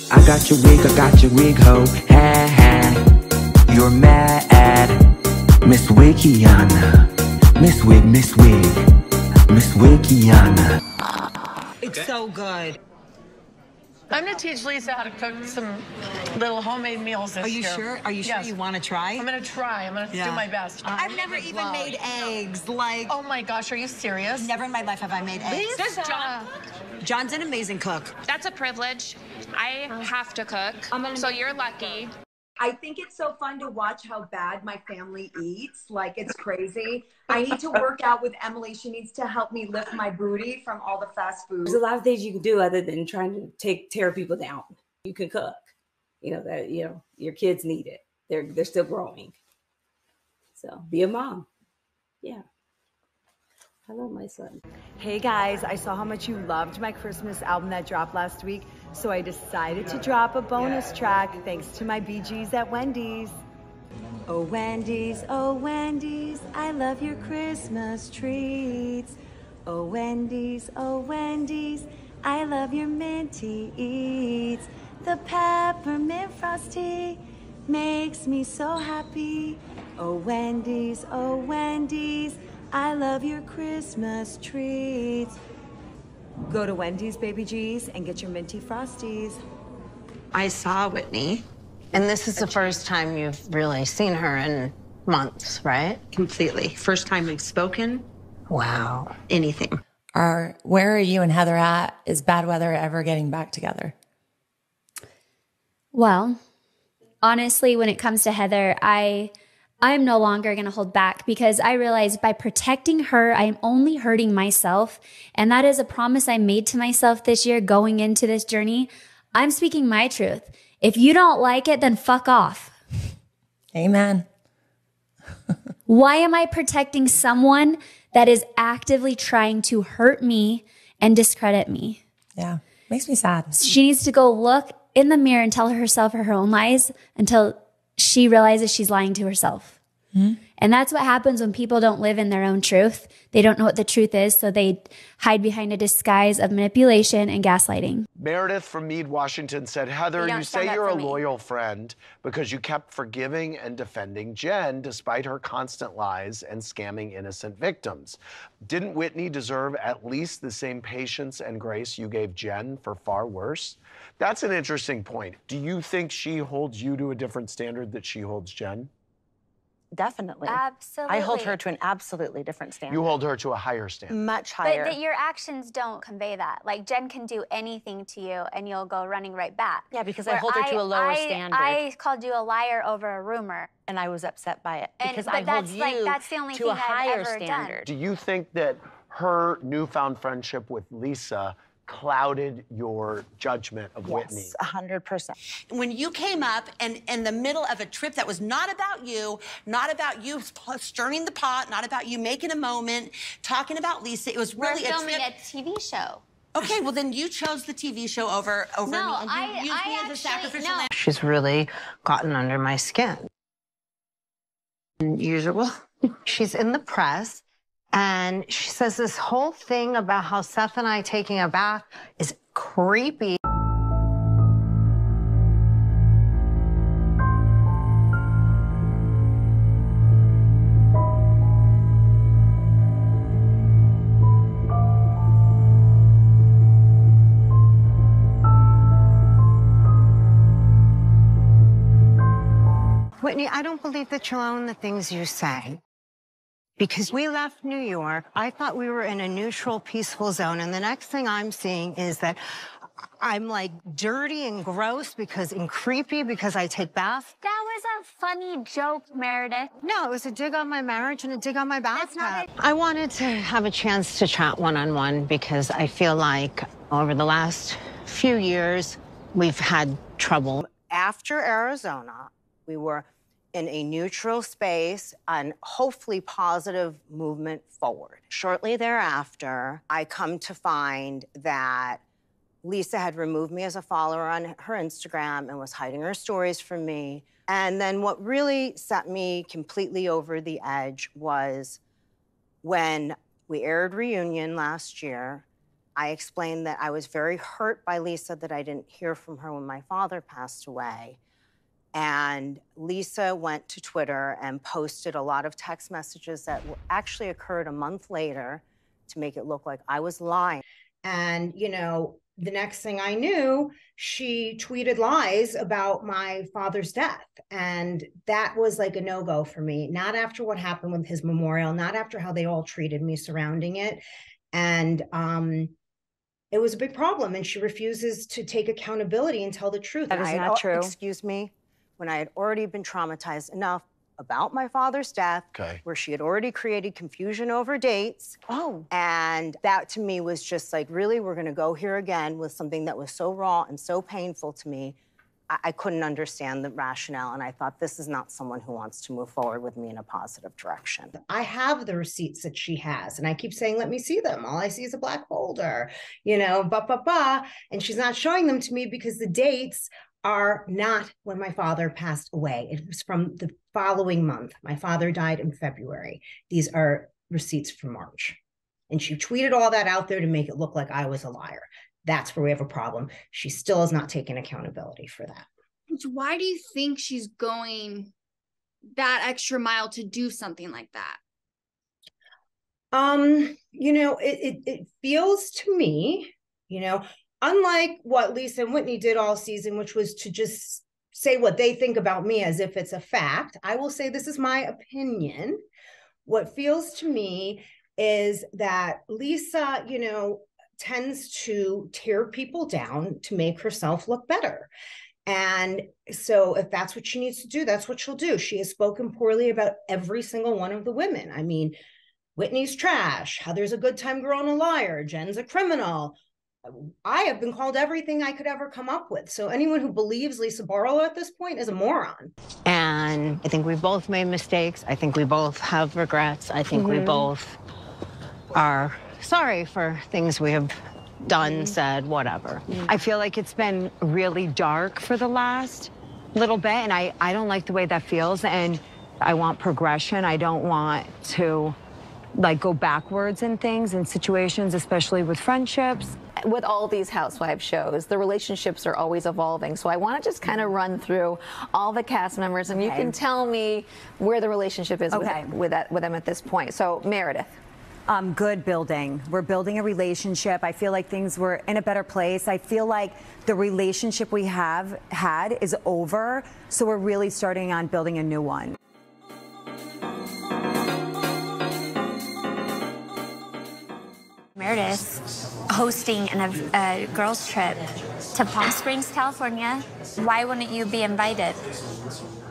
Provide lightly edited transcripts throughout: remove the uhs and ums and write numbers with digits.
I got your wig, ho. Ha ha. You're mad, Miss Wikiana. Miss Wikiana. It's so good. I'm gonna teach Lisa how to cook some little homemade meals this year. Are you sure? Are you sure you want to try? I'm gonna try. I'm gonna do my best. I've never even made eggs. Like, oh my gosh, are you serious? Never in my life have I made eggs. Lisa. John's an amazing cook. That's a privilege. I have to cook, so you're lucky. I think it's so fun to watch how bad my family eats. Like, it's crazy. I need to work out with Emily. She needs to help me lift my booty from all the fast food. There's a lot of things you can do other than trying to tear people down. You can cook. Your kids need it. They're still growing. So be a mom. Yeah. I love my son. Hey guys, I saw how much you loved my Christmas album that dropped last week, so I decided to drop a bonus track thanks to my BGs at Wendy's. Oh Wendy's, I love your Christmas treats. Oh Wendy's, I love your minty eats. The peppermint frosty makes me so happy. Oh Wendy's, I love your Christmas treats. Go to Wendy's, Baby G's, and get your minty frosties. I saw Whitney, and this is the first time you've really seen her in months, right? Completely. First time we've spoken. Wow. Anything. Where are you and Heather at? Is bad weather ever getting back together? Well, honestly, when it comes to Heather, I'm no longer going to hold back because I realize by protecting her, I'm only hurting myself. And that is a promise I made to myself this year going into this journey. I'm speaking my truth. If you don't like it, then fuck off. Amen. Why am I protecting someone that is actively trying to hurt me and discredit me? Yeah, makes me sad. She needs to go look in the mirror and tell herself her own lies until she realizes she's lying to herself. Mm-hmm. And that's what happens when people don't live in their own truth. They don't know what the truth is, so they hide behind a disguise of manipulation and gaslighting. Meredith from Meade, Washington said, Heather, you say you're a loyal friend because you kept forgiving and defending Jen despite her constant lies and scamming innocent victims. Didn't Whitney deserve at least the same patience and grace you gave Jen for far worse? That's an interesting point. Do you think she holds you to a different standard that she holds Jen? Definitely. Absolutely. I hold her to an absolutely different standard. You hold her to a higher standard. Much higher. But your actions don't convey that. Like, Jen can do anything to you and you'll go running right back. Yeah, because I hold her to a lower standard. I called you a liar over a rumor. And I was upset by it because I hold you that's the only to a higher standard. Do you think that her newfound friendship with Lisa clouded your judgment of Whitney? Yes, 100%. When you came up and in the middle of a trip that was not about you stirring the pot, not about you making a moment, talking about Lisa, it was really We're filming a TV show. Okay, well then you chose the TV show over no, me. And you used me as a sacrificial lamb. She's really gotten under my skin. Usual. She's in the press. And she says this whole thing about how Seth and I taking a bath is creepy. Whitney, I don't believe that you'll own the things you say. Because we left New York, I thought we were in a neutral, peaceful zone, and the next thing I'm seeing is that I'm like dirty and gross and creepy because I take baths. That was a funny joke, Meredith. No, it was a dig on my marriage and a dig on my bathtub. I wanted to have a chance to chat one-on-one because I feel like over the last few years, we've had trouble. After Arizona, we were in a neutral space and hopefully positive movement forward. Shortly thereafter, I come to find that Lisa had removed me as a follower on her Instagram and was hiding her stories from me. And then what really set me completely over the edge was when we aired Reunion last year. I explained that I was very hurt by Lisa, that I didn't hear from her when my father passed away. And Lisa went to Twitter and posted a lot of text messages that actually occurred a month later to make it look like I was lying. And, you know, the next thing I knew, she tweeted lies about my father's death. And that was like a no-go for me. Not after what happened with his memorial, not after how they all treated me surrounding it. And it was a big problem. And she refuses to take accountability and tell the truth. That is not true. Excuse me. When I had already been traumatized enough about my father's death, where she had already created confusion over dates. And that to me was just like, really, we're gonna go here again with something that was so raw and so painful to me. I couldn't understand the rationale, and I thought, this is not someone who wants to move forward with me in a positive direction. I have the receipts that she has, and I keep saying, let me see them. All I see is a black folder, you know, and she's not showing them to me because the dates are not when my father passed away. It was from the following month. My father died in February. These are receipts from March. And she tweeted all that out there to make it look like I was a liar. That's where we have a problem. She still has not taken accountability for that. Why do you think she's going that extra mile to do something like that? You know, it feels to me, you know, unlike what Lisa and Whitney did all season, which was to just say what they think about me as if it's a fact, I will say this is my opinion. What feels to me is that Lisa, you know, tends to tear people down to make herself look better. And so if that's what she needs to do, that's what she'll do. She has spoken poorly about every single one of the women. I mean, Whitney's trash, Heather's a good time girl and a liar, Jen's a criminal. I have been called everything I could ever come up with. So anyone who believes Lisa Barlow at this point is a moron. And I think we both made mistakes. I think we both have regrets. I think we both are sorry for things we have done, said, whatever. I feel like it's been really dark for the last little bit, and I don't like the way that feels, and I want progression. I don't want to like go backwards in things, in situations, especially with friendships. With all these Housewives shows, the relationships are always evolving. So I want to just kind of run through all the cast members, and you can tell me where the relationship is with them at this point. So Meredith. Good building. We're building a relationship. I feel like things were in a better place. I feel like the relationship we have had is over. So we're really starting on building a new one. Meredith hosting a girls' trip to Palm Springs, California. Why wouldn't you be invited?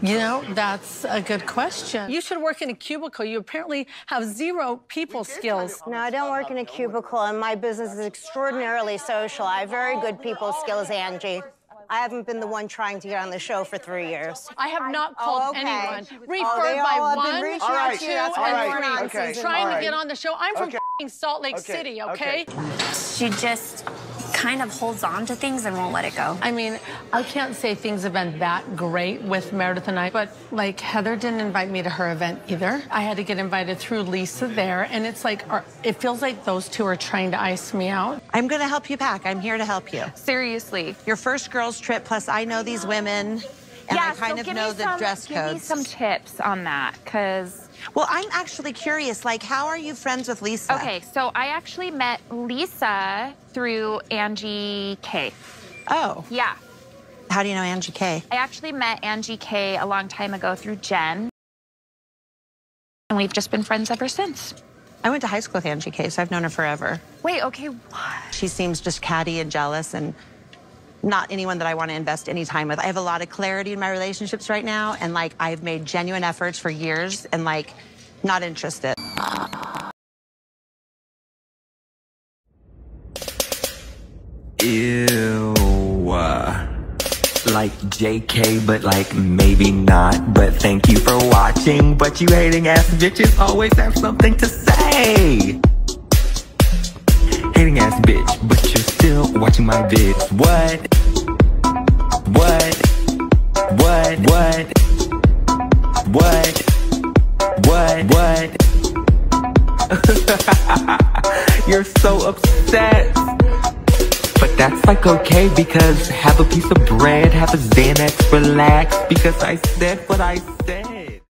You know, that's a good question. You should work in a cubicle. You apparently have zero people skills. No, I don't work in a cubicle, and my business is extraordinarily social. I have very good people skills, Angie. I haven't been the one trying to get on the show for 3 years. I have not called anyone. Referred by 1, 2, and 3. Trying to get on the show. I'm from Salt Lake City, okay? She just kind of holds on to things and won't let it go. I mean, I can't say things have been that great with Meredith and I, but like Heather didn't invite me to her event either. I had to get invited through Lisa there, and it's like, it feels like those two are trying to ice me out. I'm gonna help you pack. I'm here to help you. Seriously. Your first girls trip, plus I know these women, and I kind of know the dress codes. Give me some tips on that, because... Well, I'm actually curious, like, how are you friends with Lisa? Okay, so I actually met Lisa through Angie K. Oh. Yeah. How do you know Angie K? I actually met Angie K a long time ago through Jen. And we've just been friends ever since. I went to high school with Angie K, so I've known her forever. Wait, okay, what? She seems just catty and jealous and not anyone that I want to invest any time with. I have a lot of clarity in my relationships right now, and like I've made genuine efforts for years and like not interested. Ew. Like JK, but like maybe not. But thank you for watching. But you hating ass bitches always have something to say. Hating ass bitch, but you're still watching my vids. What? What? You're so upset. But that's like okay, because have a piece of bread, have a Xanax, relax, because I said what I said.